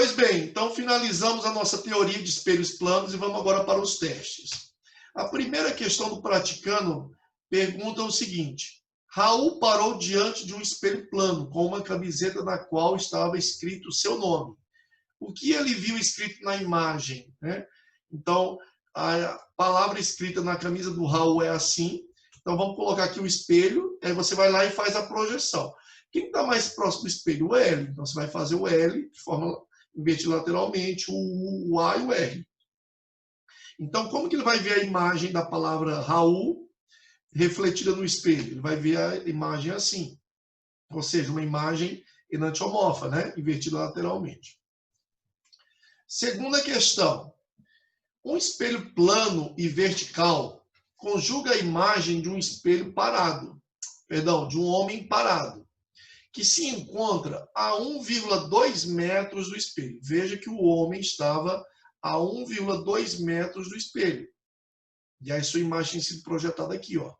Pois bem, então finalizamos a nossa teoria de espelhos planos e vamos agora para os testes. A primeira questão do praticano pergunta o seguinte: Raul parou diante de um espelho plano com uma camiseta na qual estava escrito o seu nome. O que ele viu escrito na imagem, né? Então, a palavra escrita na camisa do Raul é assim. Então, vamos colocar aqui o espelho, aí você vai lá e faz a projeção. Quem está mais próximo do espelho? O L. Então, você vai fazer o L de forma invertida lateralmente, o U, o A e o R. Então, como que ele vai ver a imagem da palavra Raul refletida no espelho? Ele vai ver a imagem assim, ou seja, uma imagem enantiomorfa, né? Invertida lateralmente. Segunda questão. Um espelho plano e vertical conjuga a imagem de um espelho parado, de um homem parado, que se encontra a 1,2 metros do espelho. Veja que o homem estava a 1,2 metros do espelho. E aí sua imagem tem sido projetada aqui, ó.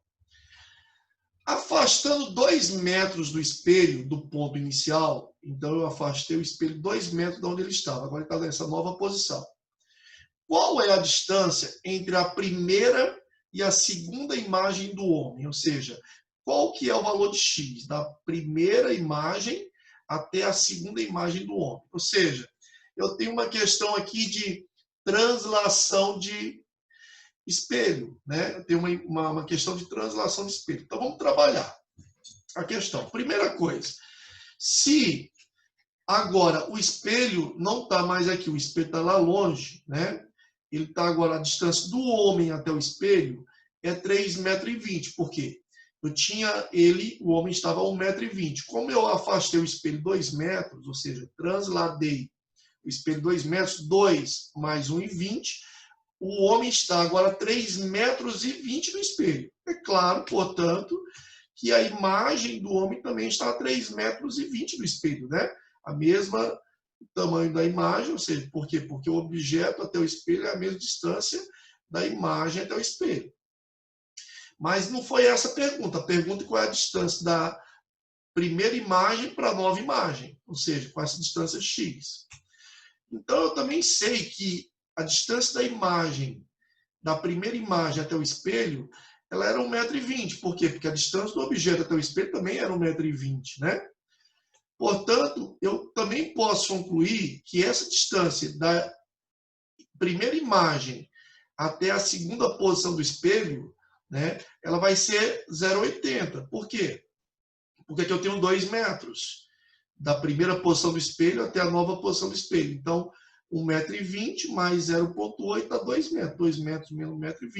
Afastando 2 metros do espelho do ponto inicial, então eu afastei o espelho 2 metros de onde ele estava. Agora ele está nessa nova posição. Qual é a distância entre a primeira e a segunda imagem do homem? Ou seja, qual que é o valor de x da primeira imagem até a segunda imagem do homem? Ou seja, eu tenho uma questão aqui de translação de espelho, né? Eu tenho uma questão de translação de espelho. Então, vamos trabalhar a questão. Primeira coisa, se agora o espelho não está mais aqui, o espelho está lá longe, né? Ele está agora, a distância do homem até o espelho é 3,20 metros. Por quê? O homem estava a 1,20 metros. Como eu afastei o espelho 2 metros, ou seja, transladei o espelho 2 metros, 2 mais 1,20, o homem está agora a 3,20 metros do espelho. É claro, portanto, que a imagem do homem também está a 3,20 metros do espelho, né? A mesma tamanho da imagem, ou seja, por quê? Porque o objeto até o espelho é a mesma distância da imagem até o espelho. Mas não foi essa a pergunta. A pergunta é qual é a distância da primeira imagem para a nova imagem, ou seja, com essa distância x. Então, eu também sei que a distância da imagem, da primeira imagem até o espelho, ela era 1,20 metros. Por quê? Porque a distância do objeto até o espelho também era 1,20 metros, né? Portanto, eu também posso concluir que essa distância da primeira imagem até a segunda posição do espelho, né, ela vai ser 0,80. Por quê? Porque aqui eu tenho 2 metros da primeira posição do espelho até a nova posição do espelho. Então, 1,20 metros mais 0,8 dá 2 metros. 2 metros menos 1,20 metros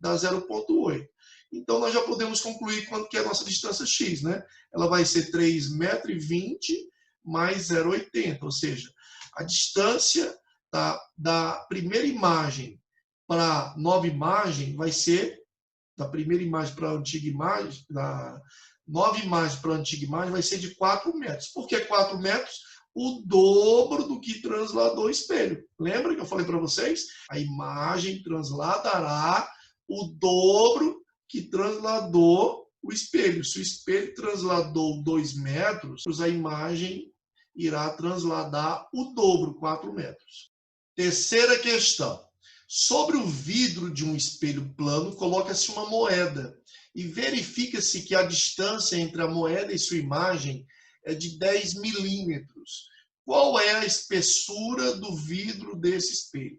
dá 0,8. Então, nós já podemos concluir quanto que é a nossa distância x, né? Ela vai ser 3,20 metros mais 0,80. Ou seja, a distância da primeira imagem para a nova imagem vai ser, da primeira imagem para a antiga imagem, da nova imagem para a antiga imagem, vai ser de 4 metros. Por que 4 metros? O dobro do que transladou o espelho. Lembra que eu falei para vocês? A imagem transladará o dobro que transladou o espelho. Se o espelho transladou 2 metros, a imagem irá transladar o dobro, 4 metros. Terceira questão. Sobre o vidro de um espelho plano, coloca-se uma moeda e verifica-se que a distância entre a moeda e sua imagem é de 10 milímetros. Qual é a espessura do vidro desse espelho?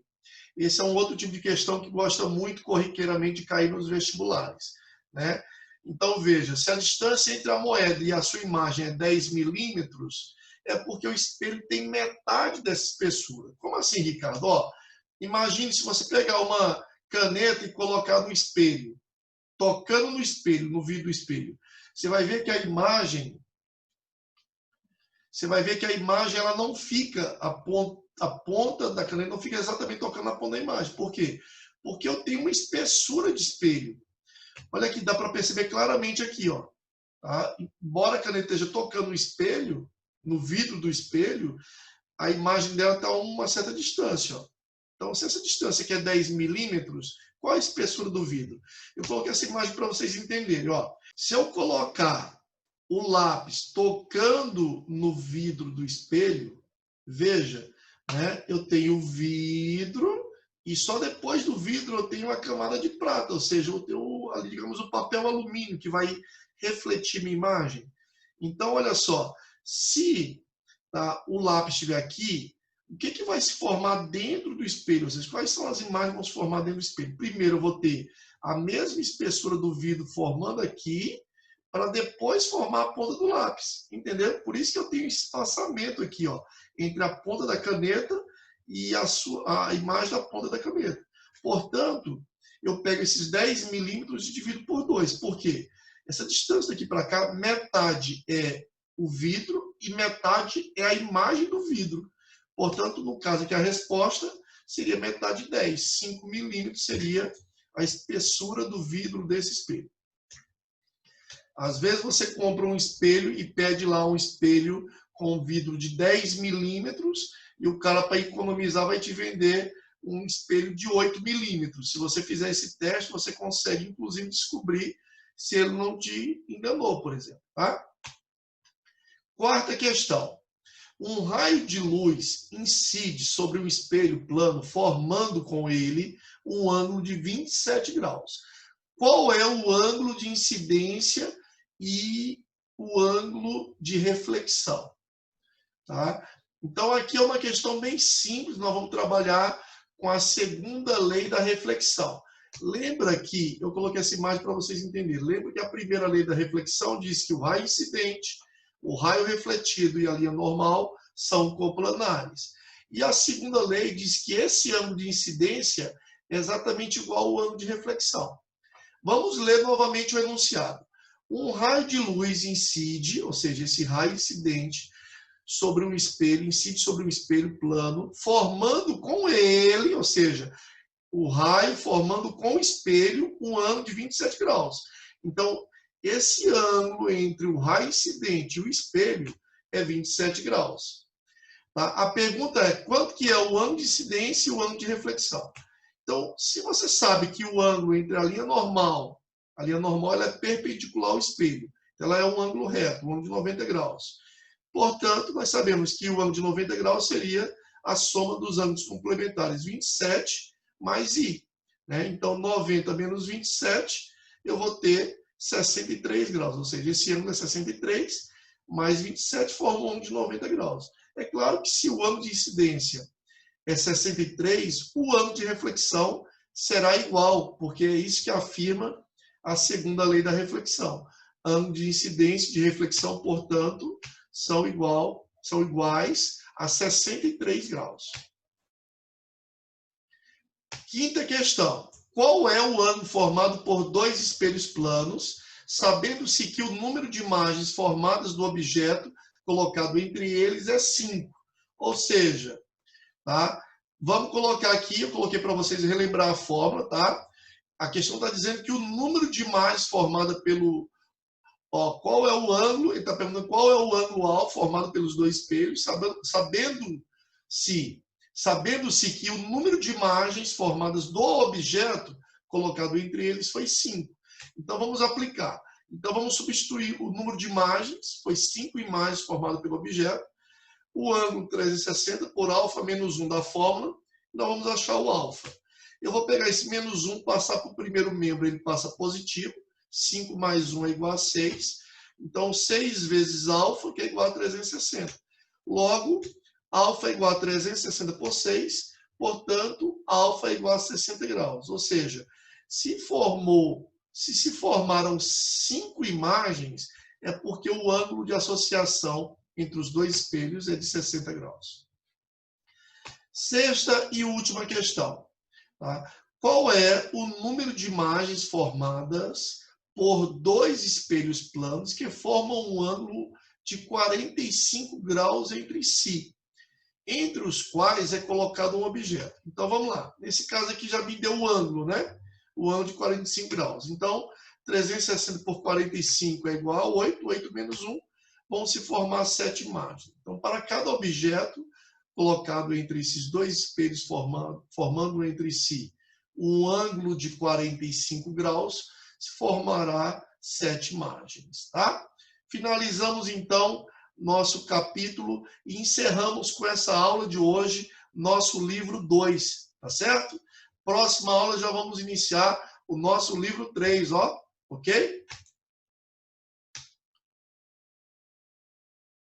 Esse é um outro tipo de questão que gosta muito corriqueiramente de cair nos vestibulares, né? Então, veja, se a distância entre a moeda e a sua imagem é 10 milímetros, é porque o espelho tem metade dessa espessura. Como assim, Ricardo? Ó, imagine se você pegar uma caneta e colocar no espelho, tocando no espelho, no vidro do espelho. Você vai ver que a imagem ela não fica, a ponta da caneta não fica exatamente tocando na ponta da imagem. Por quê? Porque eu tenho uma espessura de espelho. Olha aqui, dá para perceber claramente aqui, ó. Tá? Embora a caneta esteja tocando no espelho, no vidro do espelho, a imagem dela está a uma certa distância, ó. Então, se essa distância aqui é 10 milímetros, qual a espessura do vidro? Eu coloquei essa imagem para vocês entenderem. Ó. Se eu colocar o lápis tocando no vidro do espelho, veja, né, eu tenho vidro, e só depois do vidro eu tenho a camada de prata, ou seja, eu tenho, ali, digamos, o papel alumínio, que vai refletir minha imagem. Então, olha só, se o lápis estiver aqui, o que vai se formar dentro do espelho? Ou seja, quais são as imagens que vão se formar dentro do espelho? Primeiro, eu vou ter a mesma espessura do vidro formando aqui, para depois formar a ponta do lápis, entendeu? Por isso que eu tenho esse espaçamento aqui, ó, entre a ponta da caneta e a imagem da ponta da caneta. Portanto, eu pego esses 10 milímetros e divido por 2. Por quê? Essa distância daqui para cá, metade é o vidro e metade é a imagem do vidro. Portanto, no caso aqui, a resposta seria metade de 10. 5 milímetros seria a espessura do vidro desse espelho. Às vezes você compra um espelho e pede lá um espelho com vidro de 10 milímetros e o cara, para economizar, vai te vender um espelho de 8 milímetros. Se você fizer esse teste, você consegue, inclusive, descobrir se ele não te enganou, por exemplo. Tá? Quarta questão. Um raio de luz incide sobre um espelho plano, formando com ele um ângulo de 27 graus. Qual é o ângulo de incidência e o ângulo de reflexão? Tá? Então, aqui é uma questão bem simples, nós vamos trabalhar com a segunda lei da reflexão. Lembra que, eu coloquei essa imagem para vocês entenderem, lembra que a primeira lei da reflexão diz que o raio incidente, o raio refletido e a linha normal são coplanares. E a segunda lei diz que esse ângulo de incidência é exatamente igual ao ângulo de reflexão. Vamos ler novamente o enunciado. Um raio de luz incide, ou seja, esse raio incidente, sobre um espelho, incide sobre um espelho plano, formando com ele, ou seja, o raio formando com o espelho um ângulo de 27 graus. Então, esse ângulo entre o raio incidente e o espelho é 27 graus. Tá? A pergunta é, quanto que é o ângulo de incidência e o ângulo de reflexão? Então, se você sabe que o ângulo entre a linha normal ela é perpendicular ao espelho, ela é um ângulo reto, um ângulo de 90 graus. Portanto, nós sabemos que o ângulo de 90 graus seria a soma dos ângulos complementares 27 mais I. Né? Então, 90 menos 27, eu vou ter 63 graus. Ou seja, esse ângulo é 63, mais 27 forma um ângulo de 90 graus. É claro que se o ângulo de incidência é 63, o ângulo de reflexão será igual, porque é isso que afirma a segunda lei da reflexão. Ângulo de incidência e de reflexão, portanto, são iguais a 63 graus. Quinta questão. Qual é o ângulo formado por dois espelhos planos, sabendo-se que o número de imagens formadas do objeto colocado entre eles é 5? Ou seja, tá? Vamos colocar aqui, eu coloquei para vocês relembrar a fórmula, tá? A questão está dizendo que o número de imagens formada pelo... qual é o ângulo? Ele está perguntando qual é o ângulo alfa formado pelos dois espelhos, sabendo-se que o número de imagens formadas do objeto colocado entre eles foi 5. Então, vamos aplicar. Então, vamos substituir o número de imagens, foi 5 imagens formadas pelo objeto, o ângulo 360 por alfa menos 1 da fórmula, nós vamos achar o alfa. Eu vou pegar esse menos 1, passar para o primeiro membro, ele passa positivo, 5 mais 1 é igual a 6, então 6 vezes alfa, que é igual a 360. Logo, alfa é igual a 360 por 6, portanto, alfa é igual a 60 graus. Ou seja, se se formaram 5 imagens, é porque o ângulo de associação entre os dois espelhos é de 60 graus. Sexta e última questão. Tá? Qual é o número de imagens formadas por dois espelhos planos que formam um ângulo de 45 graus entre si, entre os quais é colocado um objeto? Então, vamos lá. Nesse caso aqui já me deu o ângulo, né? O ângulo de 45 graus. Então, 360 por 45 é igual a 8, 8 menos 1, vão se formar 7 imagens. Então, para cada objeto colocado entre esses dois espelhos, formando entre si um ângulo de 45 graus, se formará 7 imagens. Tá? Finalizamos, então, nosso capítulo e encerramos com essa aula de hoje nosso livro 2, tá certo? Próxima aula já vamos iniciar o nosso livro 3, ó, ok?